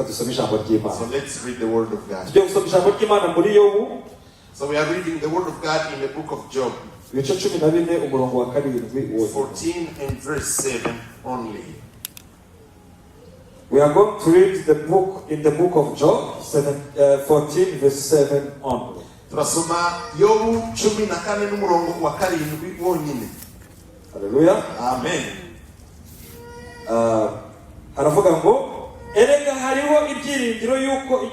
So let's read the word of God. So we are reading the word of God in the book of Job. 14 and verse 7 only. We are going to read the book in the book of Job 14 verse 7 only. Hallelujah. Amen. Aravuga ngo erega hariho ibyiringiro yuko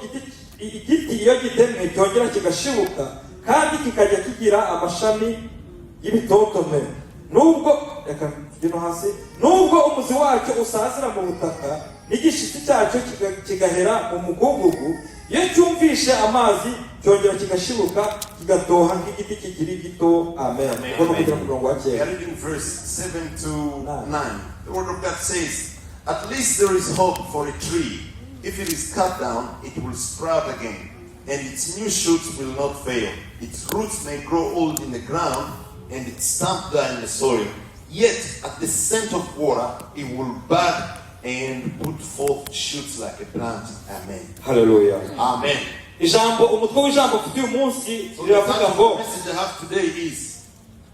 igiti iyo gitemwe cyongera kigashibuka kandi kikajya kigira amashami y'ibitotome nubwo reka gino hasi nubwo umuzi wacyo usazira mu butaka n'igishitsi cyacyo kigahera mu mukungugu iyo cyumvishe amazi cyongera kigashibuka kigatoha nk'igiti kikiri gito. Amen. Reading verse 7 to 9. The word of God says, at least there is hope for a tree. If it is cut down, it will sprout again, and its new shoots will not fail. Its roots may grow old in the ground, and its stump die in the soil. Yet at the scent of water, it will bud and put forth shoots like a plant. Amen. Hallelujah. Amen. Ijambo umutwe w'ijambo ufite uyu munsi riravuga ngo message I have today is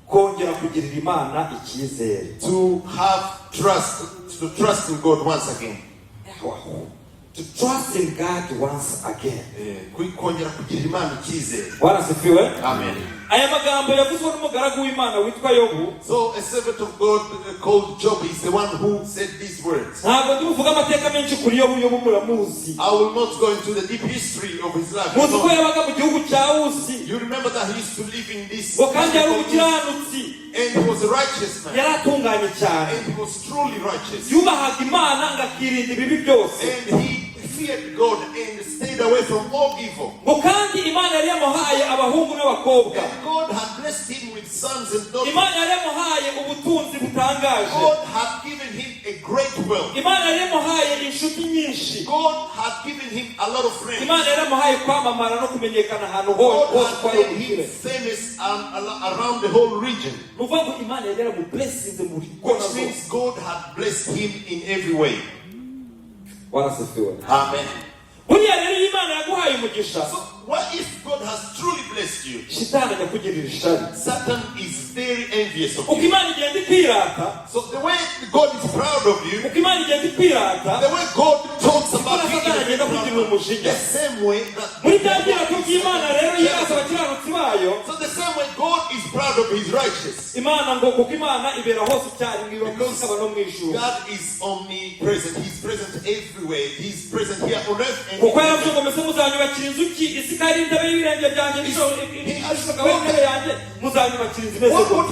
kongera kugirira Imana icizere. To have trust, to trust in God once again. To trust in God once again. Kongera kugirira Imana icizere. Warasifiwe? Amen. Aya magambo yavuzwe n'umugaragu w'Imana witwa Yobu. So a servant of God called Job is the one who said these words. Ntabwo ndivuga amateka menshi kuri Yobu. Yobu muramuzi. I will not go into the deep history of his life. Muzi ko yabaga mu gihugu cya Uzi. You remember that he used to live in this. Kandi yari umukiranutsi. And he was a righteous man. Yaratunganye cyane. And he was truly righteous. Yubahaga Imana ngakirinda ibibi byose. And he feared God and stayed away from all evil. Kandi Imana yari yamuhaye abahungu n'abakobwa. God had blessed him with sons and daughters. Imana yari yamuhaye ubutunzi butangaje. God had given him a great wealth. Imana yari yamuhaye inshuti nyinshi. God had given him a lot of friends. Imana yari yamuhaye kwamamara no kumenyekana ahantu hose. God had made him famous around the whole region. Imana yari yaramublessinze muri which means God had blessed him in every way. Amen. So what if God has truly blessed you? Satan is very envious of you. So the way God is proud of you, the way God talks about you, the same way that so the same way God is proud of his righteous. Because God is omnipresent. He's present everywhere. He's present here on earth and what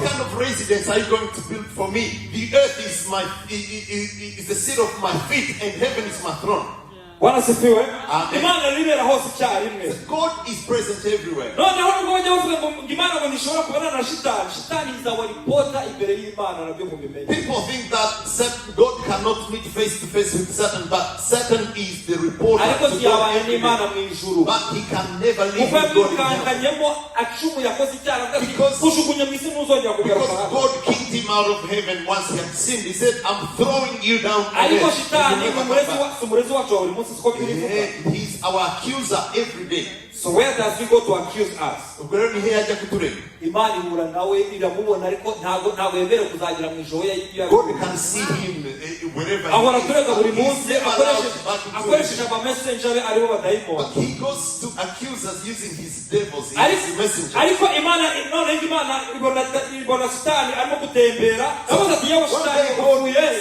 kind of residence are you going to build for me? The earth is the seat of my feet and heaven is my throne. God is present everywhere. People think that God cannot meet face to face with Satan, but Satan is the reporter to God, but he can never leave God in heaven. Because God kicked him out of heaven once he had sinned. He said, I'm throwing you down. He's our accuser every day. So where does he go to accuse us? God can see him wherever but he goes to accuse us using his devils, his messengers.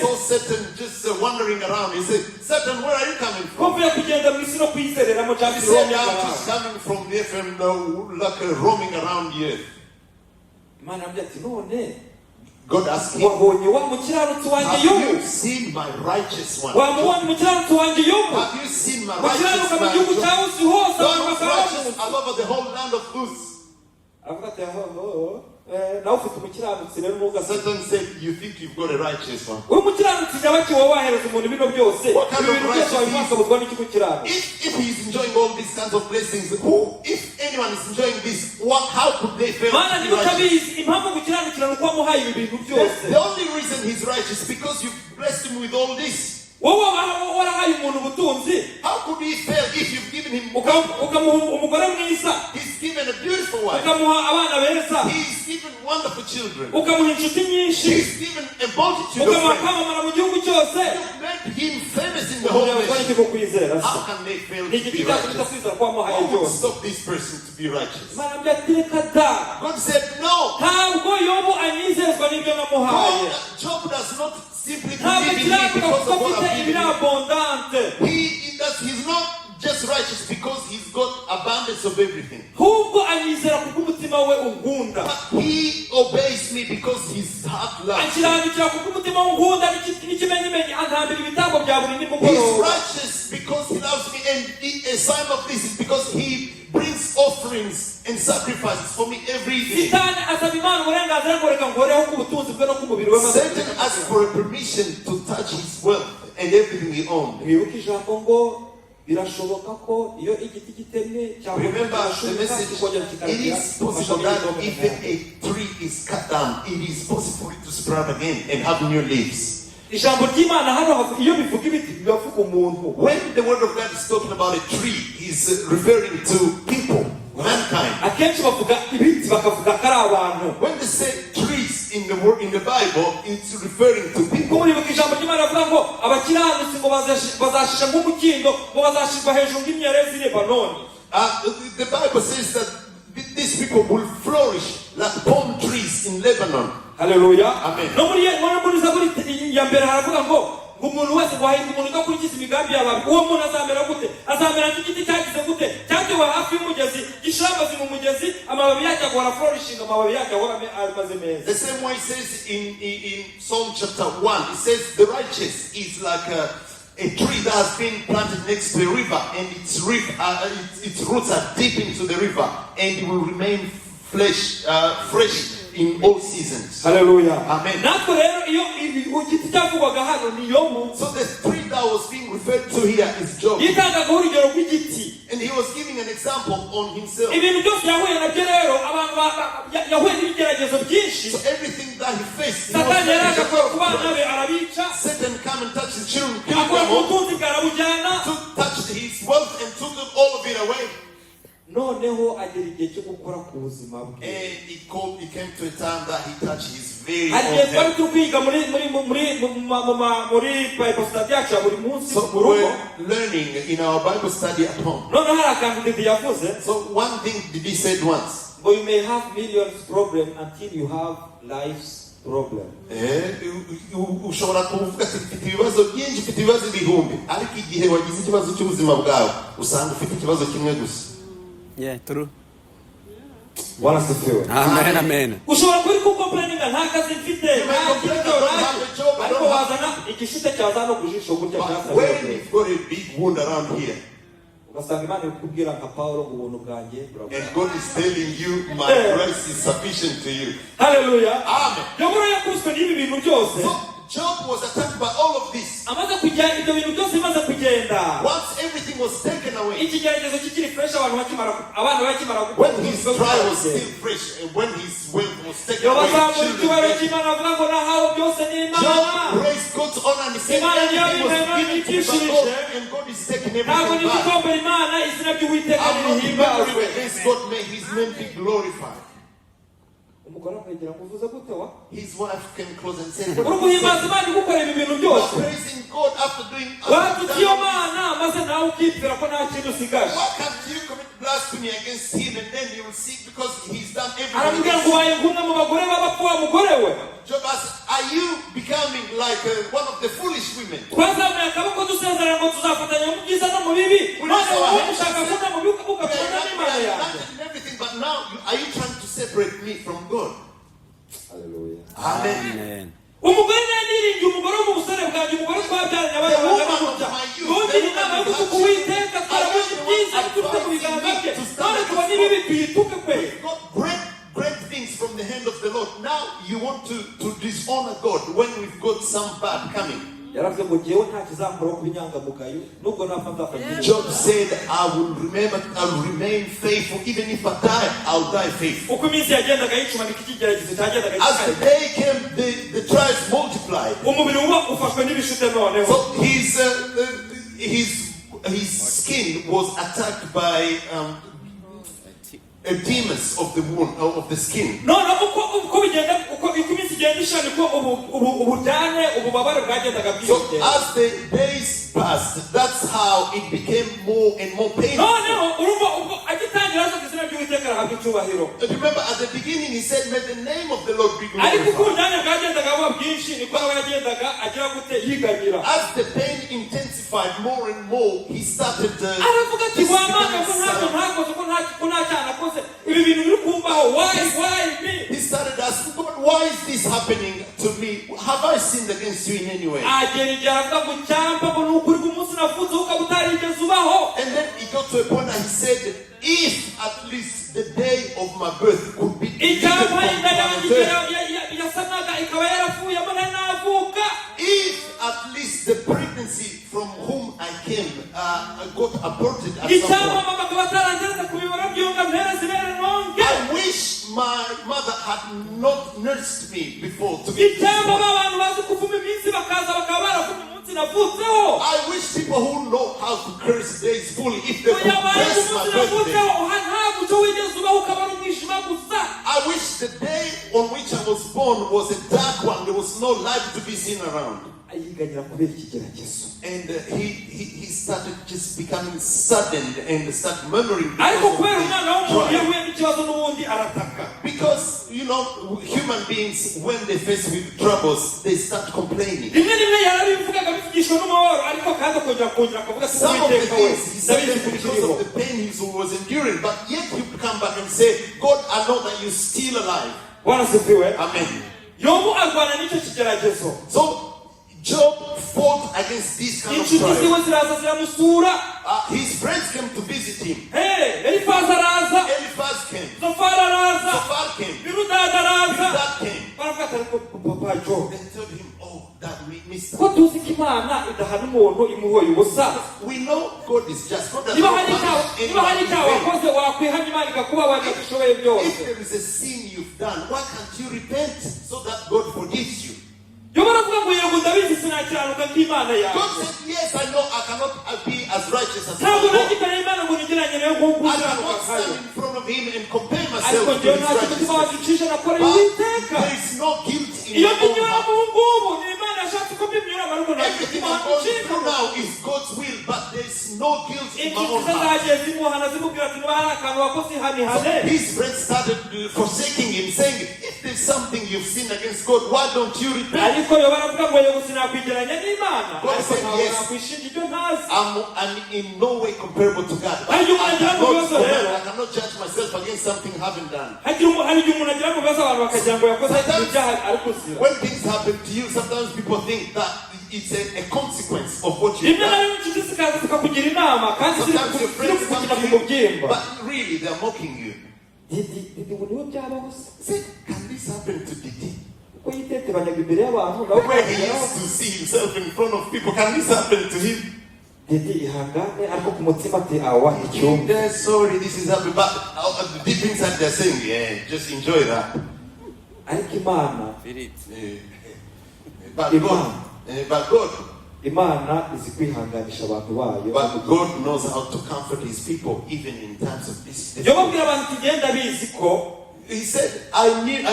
So Satan just wandering around. He said, Satan, where are you coming from? He said, I'm just coming from the FM, like roaming around here. God asked him, have you seen my righteous one? Have you seen my righteous man? God was righteous all over the whole land of Uz. Satan said, you think you've got a righteous one? What kind of righteous? If he's enjoying all these kinds of blessings, if anyone is enjoying this, how could they fail to be righteous? The only reason he's righteous is because you blessed him with all this. How could He's given a beautiful wife. He's given wonderful children. He's given a multitude of friends. You've made him famous in the whole nation. How can they fail to be righteous? What would stop this person to be righteous? God said no. Job does not simply believe in me because of what I've given him. He's not just righteous because he's got abundance of everything. But he obeys me because his heart loves me. He's righteous because he loves me, and a sign of this is because he brings offerings and sacrifices for me every day. Satan asks for a permission to touch his wealth and everything he owned. Remember the message. It is possible that even a tree is cut down, it is possible to sprout again and have new leaves. When the word of God is talking about a tree, he's referring to people, mankind. When they say trees in the Bible, it's referring to people. The Bible says that these people will flourish like palm trees in Lebanon. Hallelujah. Amen. umuntu wese wahirwa umuntu udakurikiza imigambi y'abantu uwo muntu azamera nk'igiti cyagize gute cyatewe hafi y'umugezi gishamaze mu mugezi amababi yacyo agora flourishing amababi yacyo agora amaze meza. The same way it says in Psalm chapter 1, it says the righteous is like a tree that has been planted next to a river, and its roots are deep into the river, and it will remain fresh in all seasons. Hallelujah. Amen. So the tree that was being referred to here is Job. And he was giving an example on himself. So everything that he faced, Satan come and touch his children, kill them all, took touched his wealth and took all of it away. And it came to a time that he touched his very own health. So we were learning in our Bible study at home. So one thing did he said once. But you may have millions of problems until you have life's problem. Ushobora kuvuga ati ibibazo byinshi ufite ibibazo ibihumbi ariko igihe wagize ikibazo cy'ubuzima bwawe usanga ufite ikibazo kimwe gusa. Yeah, true. Wala sifiwe. Amen, amen. Ushobora kuri kukomplainga nta kazi mfite ariko wazana igishite cyazana kujisho gutya cyasa. When you've got a big wound around here, ugasanga Imana ikubwira nka Paulo ubuntu bwanjye, and God is telling you my grace is sufficient to you. Hallelujah. Amen. Yabura yakuzwe n'ibi bintu byose. Job was attacked by all of this. Amaze kujya ibyo bintu byose bimaze kugenda. Once everything was taken away. Ikigeragezo kikiri fresh abantu bakimara when his trial was still fresh and when his wealth was taken away. Job raised God's honor and he said everything was given to God and God is taking everything back. I'm not remembering against God, may his name be glorified. His wife came close and said, you are praising God after doing why can't you commit blasphemy against him and then you will see because he's done everything. Job asked, are you becoming like one of the foolish women? Everything, but now are you trying to separate me from God? Hallelujah. Amen. Great things from the hand of the Lord. Now you want to dishonor God when we've got some bad coming. Job said, I will remain faithful. Even if I die, I'll die faithful. As the day came, the trials multiplied. So his his skin was attacked by edemas of the wound of the skin. No, uko bigenda uko iminsi igenda ishana ko ubujyane ububabare bwagendaga bwiyongera. So as the days passed, that's how it became more and more painful. No, urumva agitangira azo kizina by'Uwiteka arahabwa icyubahiro. Remember at the beginning he said, may the name of the Lord be ariko uko glorified. ubujyane bwagendaga buba bwinshi niko nawe yagendaga agira gute yiganyira. As the pain intensified more and more, he started aravuga ati wamanga ko ntacyo ntakoze ko nta cyana koze ibi bintu biri kumbaho, why me? He started asking God, why is this happening to me? Have I sinned against you in any way? agera igihe avuga ngo cyamba ngo ni ukuri bw'umunsi navutse ukaba utarigeze ubaho. And then he got to a point and he said, if at least the day of my birth could be icyamba inda yanjye yasanaga ikaba yarafuyemo ntanavuka. if at least the pregnancy from whom I came got aborted at some icyamba point. mama akaba atarangiza kubibara byunga mpera zibere nonge. I wish my mother had not nursed me before to be icyamba abantu bazi kuvuma iminsi bakaza bakaba baravuma umunsi navutseho. I wish people who know how to curse days fully, if they could oya bari curse my umunsi birthday. navutseho nta mucyo wigeze ubaho ukaba ari umwijima gusa. I wish the day on which I was born was a dark one. There was no light to be seen around. ayiganyira kubera ikigeragezo. And he started just becoming saddened and started murmuring ariko kubera umwana w'umuntu yahuye n'ikibazo n'ubundi arataka. because you know human beings when they face with troubles they start complaining. rimwe rimwe yarabivugaga bivugishwa n'umubabaro ariko kandi akongera akavuga ati Some of the Uwiteka we things he said ndabizi because kubikiriho. of the pain he was enduring, but yet you come back and say, God, I know that you're still alive. bwana sifiwe. Amen. yobu arwana n'icyo kigeragezo. So Job fought against this kind of inshuti trial. ziwe ziraza ziramusura. His friends came to visit him. elifazi araza. Eliphaz came. zofari araza. Zophar came. birudadi araza. Bildad came. baravuga ati ariko papa jobu They told him, oh, that mister. ko tuzi ko imana idahana umuntu imuhoye ubusa. We know God is just. God does niba not hari punish icyaha anyone. wakoze wakwihana imana ikakubabarira ko ushoboye byose. If there is a sin you've done, why can't you repent so that God forgives you? yobu aravuga ngo yego ndabizi sinakiranuka nk'imana yawe. God said, yes, I know I cannot be as righteous as ntabwo God. nagikana imana ngo nigeranye nayo nk'uko I ukiranuka cannot kayo. stand in front of him and compare myself ariko to njyewe his ntacyo mutima wacu righteousness. ucisha nakoreye But uwiteka. there is no guilt in iyo your own mbinyura heart. mu ngubu ni imana yashatse ko mbinyuramo ariko nta Everything mutima I'm wacu going ucisha. through now is God's will, but there is no guilt in my inshuti own ze heart. zagiye zimuhana zimubwira ati niba hari akantu wakoze ihanihane. His friends started forsaking him, saying, if there's something you've sinned against God, why don't you repent? ariko yo baravuga ngo yego sinakwigeranya n'imana. God ariko said ntabwo yes. nakwishinja ibyo ntazi. I'm in no way comparable to God. Are you going to have a I cannot judge myself against something I haven't done. hari igihe umuntu agira mu bibazo abantu bakagira ngo yakoze ibyaha ariko zira. When things happen to you, sometimes people think that it's a consequence of what you've rimwe na done. rimwe inshuti zikaza zikakugira inama kandi ziri Sometimes your friends come kugukina to ku you, mubyimba. but really they're mocking you. ngo niwe byabaho se. Say, can this happen to Didi? uko yitetebanyaga imbere y'abantu nawe Where he ukageraho. used to see himself in front of people, can this happen to him? dede ihangane ariko ku mutima ati awa icyumba. They're sorry, this is happening, but deep inside they're saying, yeah, just enjoy that. ariko imana But God, imana izi kwihanganisha abantu bayo. but God knows how to comfort his people even in times of this. yo babwira abantu tugenda bizi ko He said, I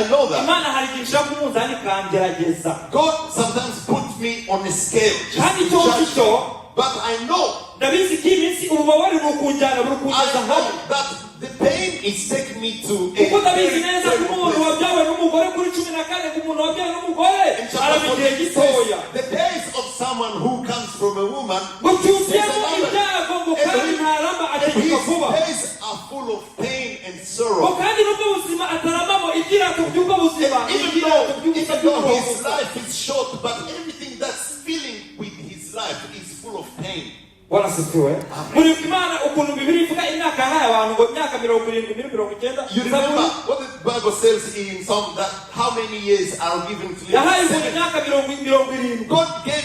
know that. imana hari igihe ishaka umunzani ikangerageza. God sometimes puts me on a scale just kandi to icyo judge ngicyo me. But I know, ndabizi ko iminsi ububabare bukunjyana burukugeza I know hamwe. that the pain is taking me to a kuko ndabizi very, neza very ko umuntu place. wabyawe n'umugore kuri 14 umuntu wabyawe n'umugore In chapter araba igihe 14 it gitoya. says, the days of someone who comes from a woman, ngo cyuzuyemo there's a number. ibyago ngo kandi ntaramba And ategeka vuba. his days are full of pain and ngo sorrow. kandi n'ubwo buzima atarambamo ibyirato by'ubwo buzima ibyirato by'ubusa Even though his by'ubusa. life is short, but everything that's filling with his life is full of pain. warasifiwe. muri imana ukuntu bibiri ivuga imyaka yahaye abantu ngo imyaka 70 90. You remember what the Bible says in Psalm that how many years are given to yahaye live? umuntu imyaka 70. God gave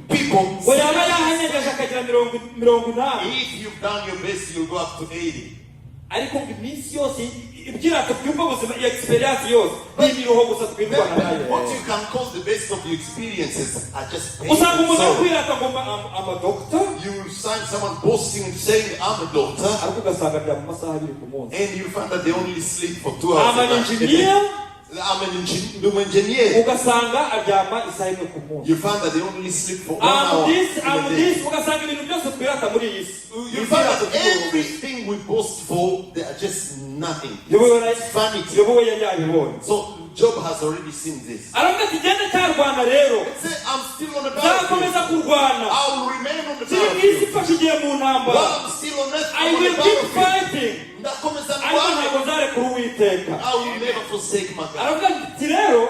people ngo yaba yahanyegeje akagira 80. if you've done your best, you'll go up to 80. ariko ngo iminsi yose ibyirato byumva ubuzima iyo experience yose n'imiruho gusa twirwana nayo. What you can call the best of your experiences are just pain usanga and umuntu sorrow. akwirata ngo I'm a doctor, You will find someone boasting saying, I'm a doctor, ariko ugasanga bya mu masaha abiri ku munsi. and you find that they only sleep for 2 hours I'm an a night. engineer, I'm an engineer. ugasanga aryama isaha imwe ku munsi. You find that they only sleep for 1 hour I'm in a this, day. ugasanga ibintu byose twirata muri iyi si. You find that everything we boast for, they are just nothing. Yobowe Vanity. yobowe yari yabibonye. So Job has already seen this. aravuga ati genda cyarwana rero, He said, I'm still on the battlefield. nzakomeza kurwana, I will remain on the kiri mu isi battlefield. mfashe igihe mu ntambara. While I'm still on earth, I I'm on will the keep battlefield. fighting, Ndakomeza ariko ndwane. ntabwo nzarekura Uwiteka. I will never forsake my God. aravuga ati rero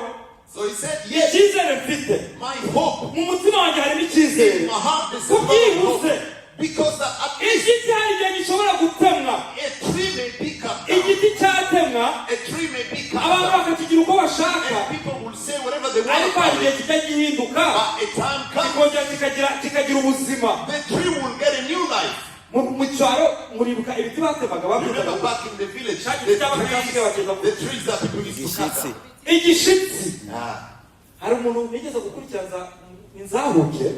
So he said, yes, icyizere mfite my hope mu mutima wanjye harimo in icyizere my heart is ko about byihuse hope. Because that at least igiti hari igihe gishobora gutemwa, a tree may be cut down. igiti cyatemwa A tree may be cut abantu down. bakakigira uko bashaka, And people will say whatever they want ariko hari about igihe it. kijya gihinduka But a time comes, kikongera kikagira ubuzima. the tree will get a new life. mu cyaro muribuka ibiti batemaga Remember babyitaga back in the village, the the trees that people used to cut down. igishitsi. Ah, hari umuntu nigeze gukurikirana inzahuke,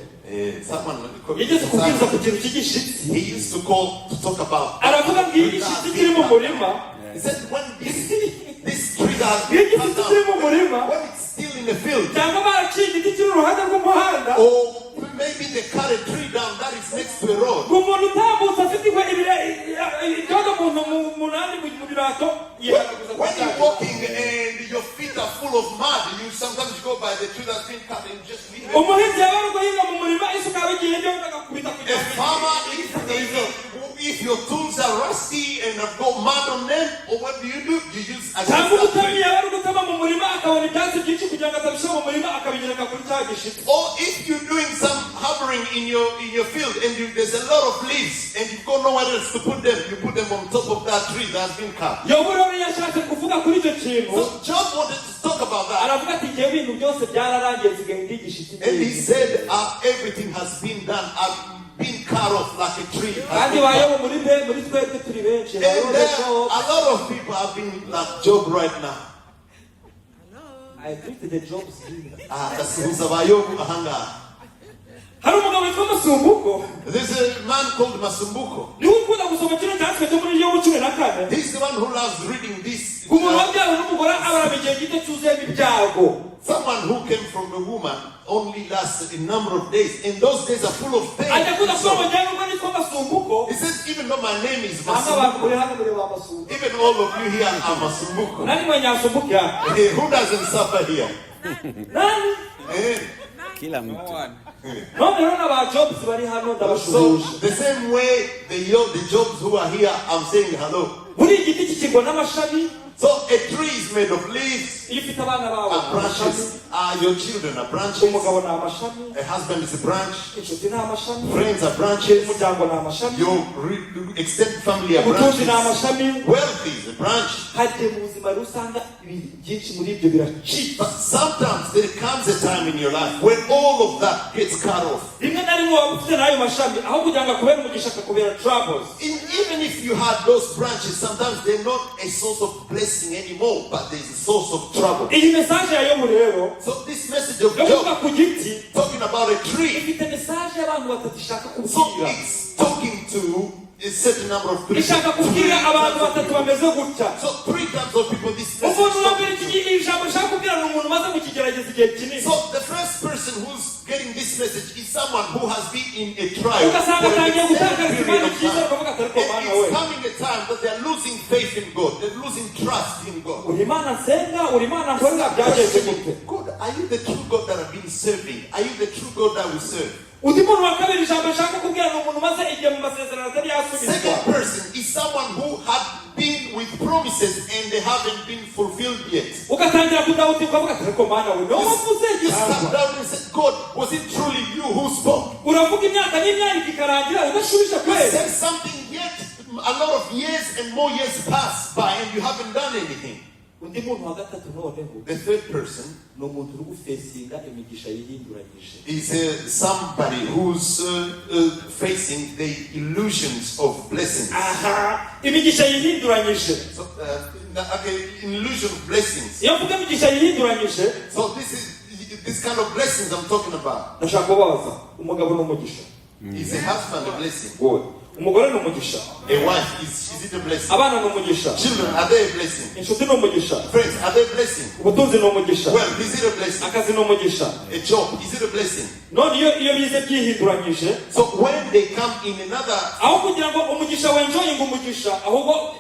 someone yigeze kubwiriza ku kintu cy'igishitsi, he used to talk about. aravuga ngo iyo igishitsi kiri mu murima, He said when this tree that has iyo been cut igishitsi kiri mu down, murima when it's still in the field, cyangwa baraciye igiti kiri uruhande rw'umuhanda, or maybe they cut a tree down that is next to a road. ngo umuntu utambutse afite icyondo mu nani mu birato When you're walking and your feet are full of mud, you sometimes go by the tree that's been cut and you just leave it. umuhinzi yaba ari guhinga mu murima isuka yagiye njyewe agakubita ku A farmer, if your tools are rusty and have got mud on them, or what do? You use a cyangwa umutemyi yaba ari gutema mu murima akabona ibyatsi byinshi kugira ngo atabishyira mu murima akabigereka kuri cya gishitsi. Or if you're doing some hovering in your field and there's a lot of leaves and you've got nowhere else to put them, you put them on top of that tree that's been cut. yobu rero yashatse kuvuga kuri icyo kintu, So Job wanted to talk about that. aravuga ati njyewe ibintu byose byararangiye nsigaye ndi igishitsi. And he said, everything has been done. I've been cut off like a tree. kandi bayobo muri twebwe turi benshi, And a lot of people have been like Job right now. I think the jobs here. That's who's abayobu ahangaha. hari umugabo witwa Masumbuko, There's a man called Masumbuko. niwe ukunda gusoma kino cyanditswe cyo muri Yobu 14. He's the one who loves reading this. umuntu wabyawe n'umugore abarama igihe gito cyuzuyemo ibyago. Someone who came from a woman only lasts a number of days, and those days are full of pain. ajya kuza and kuba sorrow. mujyana ubwo nitwa Masumbuko, He says, even though my name is hano abantu muri Masumbuko, hano muri ba Masumbuko, even all of you here are Masumbuko. nani mwenye asumbuka? Who doesn't suffer here? Nani? Eh? Kila mtu. none rero n'aba jobs bari hano So ndabashuhuje. the same way the Jobs who are here, I'm saying hello. buri igiti kikigwa n'amashami, So a tree is made of leaves iyo ufite abana bawe and ni amashami, branches. Your children are branches. umugabo ni amashami, A husband is a branch. inshuti ni amashami, Friends are branches. umuryango ni amashami, Your extended family are ubutunzi ni branches. amashami. Wealth is a branch. hagiye mu buzima rero usanga byinshi muri ibyo biracika. But sometimes there comes a time in your life when all of that gets cut off. rimwe na rimwe waba ufite n'ayo mashami, aho kugira ngo akubere umugisha akakubera troubles. Even if you had those branches, sometimes they're not a source of blessing anymore, but there's a source of trouble. iyi mesaje ya Yobu rero So this message of yo kuvuga Job, ku giti talking about a tree, ifite mesaje y'abantu batatu ishaka so kubwira. it's talking to a certain number of people. ishaka kubwira abantu batatu bameze gutya. So three types of people this message umuntu is wa mbere talking to. iri jambo rishaka kubwira ni umuntu umaze mu kigerageza igihe kinini, So the first person who's getting this message is someone who has been in a trial ugasanga for an atangiye extended gutakaza period imana of cyiza time. bakavuga ati ariko mana And we it's coming a time that they're losing faith in God. They're losing trust in God. uri imana nsenga, uri imana nkorera, byagenze gute? God, are you the true God that I've been serving? Are you the true God that we serve? undi muntu wa kabiri ijambo rishaka kubwira ni umuntu umaze igihe mu masezerano atari yasubizwa. Second person is someone who had been with promises and they haven't been fulfilled yet. ugatangira kudahuta ukavuga ati ariko mana we niwo wavuze You cyangwa sat down and said, God, was it truly you who spoke? uravuga imyaka n'imyaka ikarangira udashubije You kweli. said something yet a lot of years and more years pass by and you haven't done anything. undi muntu wa gatatu noneho The third person ni umuntu uri gufesinga imigisha yihinduranyije. is somebody who's facing the illusions of blessings. aha imigisha yihinduranyije. So, illusion of blessings. iyo mvuga imigisha yihinduranyije, So this kind of blessings I'm talking about. ndashaka kubaza, umugabo n'umugisha. Is a husband a blessing? Good. Umugore n'umugisha. A wife is it a blessing? Abana n'umugisha. Children, are they a blessing? Inshuti n'umugisha. Friends, are they a blessing? Ubutunzi n'umugisha. Well, is it a blessing? Akazi n'umugisha. A job, is it a blessing? None iyo bize byihinduranyije, So when they come in another, aho kugira ngo umugisha wenjoyinga umugisha, ahubwo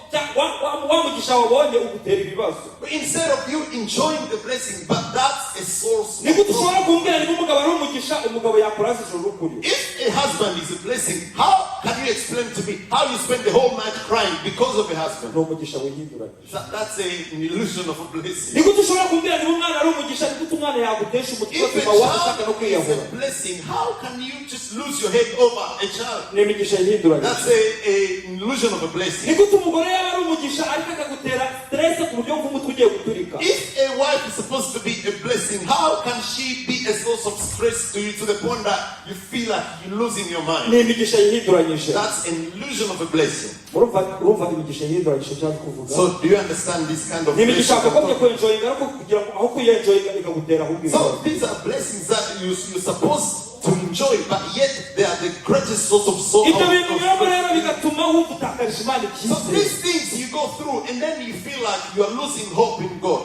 wa mugisha wabonye ugutera ibibazo. instead of you enjoying the blessing, but that's a source. Niko dushobora kumbwira niba umugabo ari umugisha, umugabo yakuraza ijoro rukuri. If a husband is a blessing, how can you explain to me how you spend the whole night crying because of a husband? N'umugisha wihinduranyije. That's an illusion of a blessing. Niko dushobora kumbwira niba umwana ari umugisha, niko umwana yagutesha umutwe If a wawe washaka no child is kwiyahura. a blessing, how can you just lose your head over a child? N'imigisha yihinduranyije. That's an illusion of a blessing. Niko umugore yaba ari umugisha ariko akagutera stress ku buryo bw'umutwe ugiye guturika. If a wife is supposed to be a blessing, how can she be a source of stress to you to the point that you feel like you're losing your mind? N'imigisha yihinduranyije. That's an illusion of a blessing. Urumva imigisha yihinduranyije cyane kuvuga. So do you understand this kind of N'imigisha blessing? akakobye kwenjoyinga ariko kugira ngo aho kuyenjoyinga ikagutera ahubwo. So these are blessings that you're supposed to enjoy, but yet they are the greatest source of soul. Ibyo bintu birimo rero bigatuma wumva utakaje Imana So icyizere. these things you go through and then you feel like you are losing hope in God.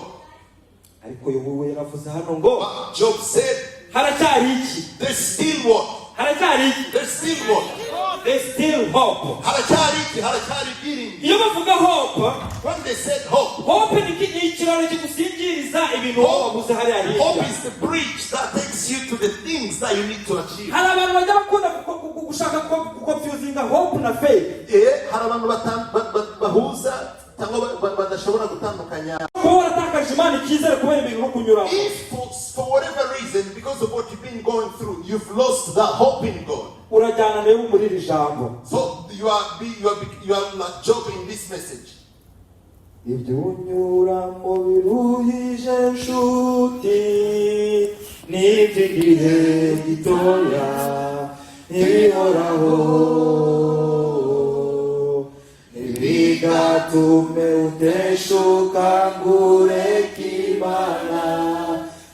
Ariko yowe yaravuze hano ngo But Job said, haracyari iki? there's still what? Haracyari iki? There's still what? There's still hope. Harachari healing. Iyo bavuga hope, When they said hope, hope ni ikiraro kigusingiriza ibintu wabuze hariya hope hirya. is the bridge that takes you to the things that you need to achieve. Hari abantu bajya bakunda gushaka confusing hope na faith. Hari abantu bahuza cyangwa badashobora gutandukanya. Kuba waratakaje Imana icyizere kubera ibintu no kunyuramo. If for whatever reason, because of what you've been going through, you've lost that hope in God. Urajyana nayo muri iri jambo. So you are like Job in this message. Ibyo unyuramo biruhije nshuti n'iby'igihe gitoya ntibihoraho ntibigatume uteshuka ngo ureke Imana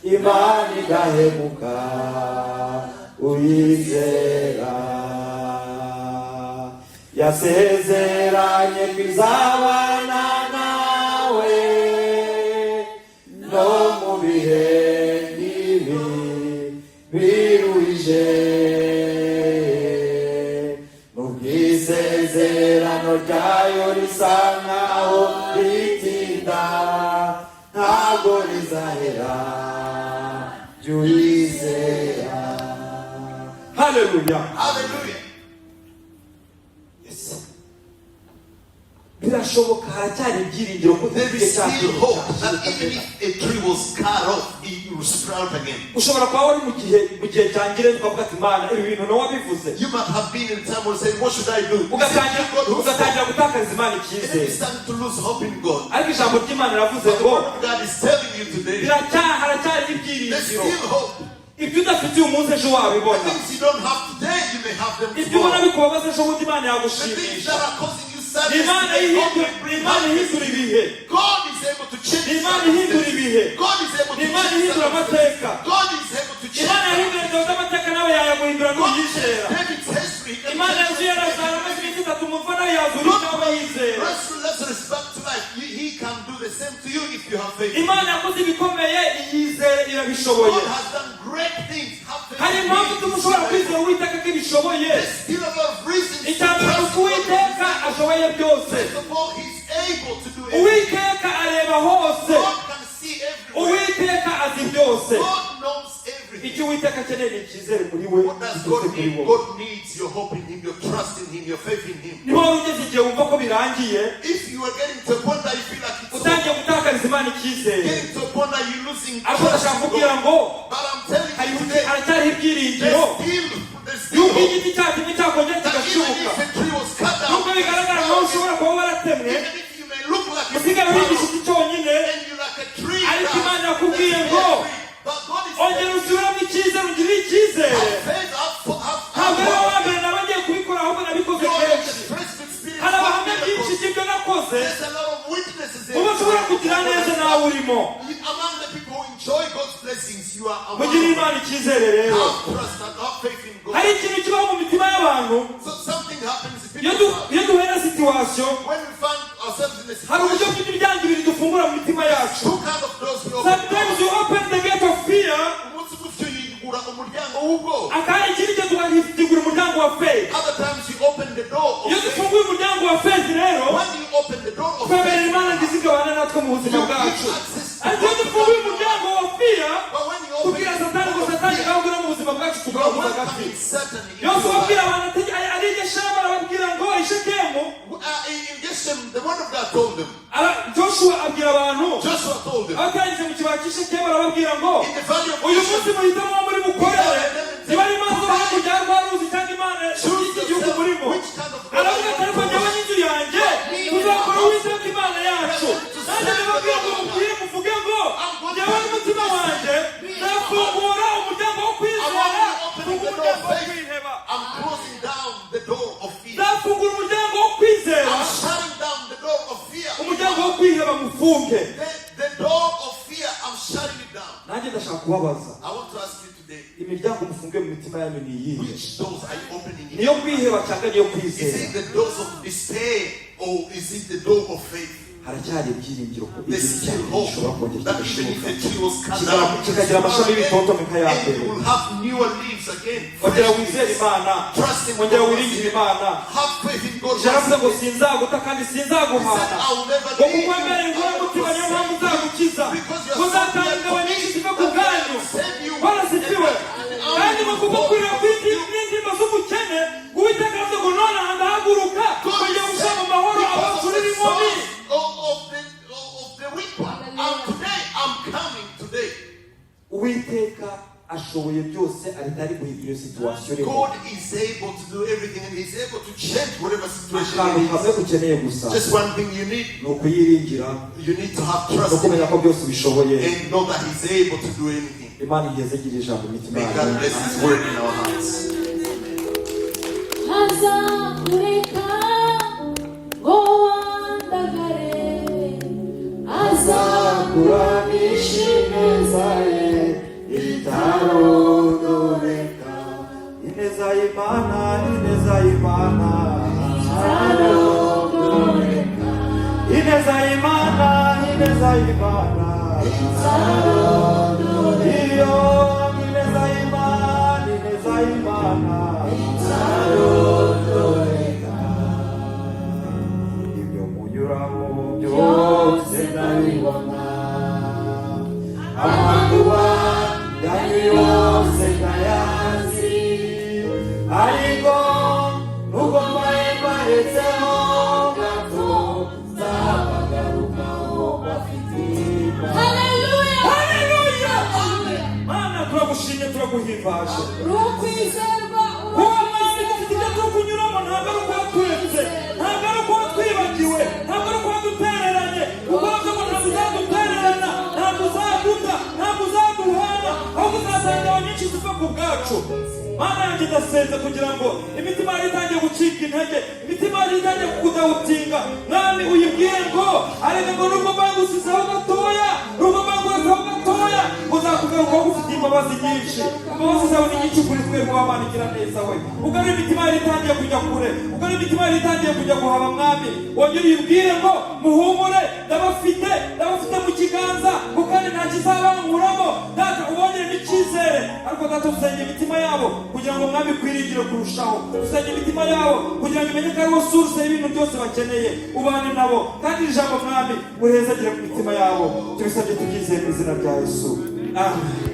igahemuka uyizera yasezeranye kwizabana nawe no mu bihe n'ibi biruhije n'ubwisezerano ryayo risa nkaho ritinda ntabwo rizahera juyizera. Hallelujah. Hallelujah. Birashoboka haracyari ibyiringiro ko There is still hope that even if a tree was cut off, it will sprout again. ushobora kuba wari mu gihe cyangire ukavuga ati Imana ibi bintu nawe wabivuze. You might have been in time when saying, what should I do? ugatangira gutakariza Imana And then icyizere. you start to lose hope in God. Ariko ijambo ry'Imana riravuze But the ngo word of God is telling you today, haracyari there's ibyiringiro. still hope. Ibyo udafitiye umunsi ejo The wabibona. things you don't have today, you may have them Ibyo ubona tomorrow. bikubabaza ejo bundi Imana The things yagushimisha. that are causing you sadness Imana today, God will bring ihindura ibihe. God is able to change Imana ihindura ibihe. God is able to Imana change ihindura amateka. God is able to change Imana yahindura ibyo by'amateka nawe yayaguhindura God n'uyizera. David's history. Imana yazuye Lazaro amaze iminsi itatu mu mva nawe yazura icyo yizera. Lazarus back to life. He can do the same to you if you have faith. Imana yakoze ibikomeye iyizere irabishoboye. God has done great things. Have faith. Hari impamvu tumushobora kwizera Uwiteka ko ibishoboye. There's still a lot of reasons. Icyambere ni uko Uwiteka ashoboye byose. First of all, He's able to do everything. Uwiteka areba hose. God can see everywhere. Uwiteka azi byose. God knows everything. Icyo Uwiteka akeneye ni icyizere muri we. What does God need? God needs your hope in Him, your trust in Him, your faith in Him. Niba wari ugeze igihe wumva ko birangiye, If you are getting to a point that you feel like it's utangiye gutakariza Imana icyizere. getting to a point that you're losing Ariko trust ndashaka in kubwira God. ngo But I'm telling you today, haracyariho ibyiringiro there's still y'uko hope. igiti cyakimwe cyakongera That even kigashibuka. if a tree was cut down, Nubwo bigaragara nkaho ushobora kuba waratemwe, even if you may look like usigaye uri igiti cyonyine, and you're like a tree, ariko that- Imana yakubwiye that's ngo a tree. But God is ongera usubiramo icyizere ugirire icyizere. have faith, have Ntabwo ari wowe wa hope. mbere nawe agiye kubikora ahubwo nabikoze You are kenshi. the first experience. Hari abahamya byinshi by'ibyo nakoze. There's a lot of witnesses Ubu there. kugira neza nawe urimo. Among the people who enjoy God's blessings, you are among Mugire them. Imana icizere rero. Have trust and have faith in God. Hari ikintu kibaho mu mitima y'abantu. So something happens in Iyo people's duhuye na situation, when we find ourselves in a hari uburyo situation, bw'imiryango ibiri dufungura mu mitima yacu. two kind of doors we open. Sometimes you open the gate of fear, Umunsi gutyo yigura umuryango w'ubwoba. akandi ikindi gihe tugahindura umuryango wa faith. Other times you open the door of Iyo faith. dufunguye umuryango wa faith rero, When you open the door of twemerera faith, Imana ngo izigabane natwe mu buzima you bwacu. give access to Ariko iyo God. dufunguye umuryango wa fear, But when you open tubwira the Satani ngo door of Satani fear, ahubwo no mu buzima bwacu you are tugahuza agati. welcoming Satan into Yose your wabwira life. abantu ati ari igishema arababwira ngo ishekemu. In Geshem, the word of God told them. Joshua abwira abantu, Joshua told them. abatangije mu kibaya cy'ishekemu arababwira ngo In the valley of uyu Geshem, munsi muhitamo uwo muri bukorere, niba ari Imana zo hakurya ya Rwaruzi cyangwa Imana y'iki gihugu murimo. Aravuga ati ariko njyewe n'inzu yanjye tuzakora Uwiteka Imana yacu. Nanjye ndababwira ngo mubwire muvuge ngo njyewe n'umutima wanjye nzafungura umuryango wo kwizera, umuryango wo kwiheba. I'm closing down the door of fear. Nzafungura umuryango wo kwizera, I'm shutting down the door of fear. umuryango wo kwiheba mufunge. The door of fear, I'm shutting it down. Nanjye ndashaka kubabaza, I want to ask you today, imiryango mufunge mu mitima yanyu ni iyihe? which doors are you opening in? Niyo kwiheba cyangwa niyo Is kwizera? it the doors of despair or is it the door of faith? Haracyari ibyiringiro ko There's igihe still cyacu hope gishobora kongera that even if kigashoboka, the tree was cut down, kikagira amashami y'ibitontome nk'aya and mbere. you will have newer leaves again. Ongera fresh wizere leaves. Imana, Trust in ongera God. wiringire Imana. Have faith in God. Jaravuze ngo He sinzaguta kandi said, sinzaguhana, I will never ngo leave kuko mbere you. ngura umutima niyo mpamvu nzagukiza, ngo nzatanga ingabo nyinshi zive ku bwanyu. Barasifiwe. Kandi ngo kuko kwiriye kwita n'intimba z'ubukene, Uwiteka aravuze ngo none aha ndahaguruka kujya gushyira mu mahoro abacurira inkoni. Of the weak one. And today, I'm coming today. Uwiteka ashoboye byose, ari guhindura iyo situation urimo. God is able to do everything and He's able to change whatever situation Akantu it kamwe is. ukeneye gusa Just one thing you need. ni ukuyiringira You need to have no trust in kumenya ko Him byose ubishoboye. and know that He's able to do anything. Imana ihezegire ijambo mu mitima May God yacu. bless His word in our hearts. azakureka ngo wandagare, azakuramisha ineza ye itarondoreka, Ineza y'Imana, ineza y'Imana, itarondoreka, ineza y'Imana, ineza y'Imana, itarondoreka, iyo ineza y'Imana, ineza y'Imana, itarondoreka, ibyo munyuramo byose ndabibona, amakuba yanyu yose ndayazi, ariko nubwo mbaye mbaretseho gato nzabagarukaho bafite imbaraga. haleluya. Mana turagushimye, turaguhimbaje. Ukwizerwa Kuba mwami dufite ibyo turi kunyuramo, ntabwo ari uko waturetse, ntabwo ari uko watwibagiwe, ntabwo ari uko wadutereranye, kuko wavuze ngo ntabwo uzadutererana, ntabwo uzaduta, ntabwo uzaduhana, ahubwo uzatanga ingabo nyinshi ziva ku bwacu. Mana yanjye ndasenze kugira ngo imitima yari itangiye gucika intege, imitima yari itangiye kudawutinga, mwami uyibwire ngo areke ngo nubwo mbagusizeho gatoya, nubwo mbagusizeho gatoya, uzakugarukaho ufite imbabazi nyinshi. Imbabazi zawe ni nyinshi kuri twebwe, wabanigira neza we. Ugarura imitima yari itangiye kujya kure, ugarura imitima yari itangiye kujya guhaba, mwami wongere uyibwire ngo muhumure, ndabafite mu kiganza, kuko kandi nta kizabankuramo. Data ubongeremo icyizere, ariko data usenge imitima yabo kugira ngo mwami kwiringire kurushaho, usenge imitima yabo kugira ngo imenye ko ari wo source y'ibintu byose bakeneye. Ubane nabo kandi iri jambo mwami urihezagire ku mitima yabo, tubisabye tubyizeye mu izina rya Yesu, amen.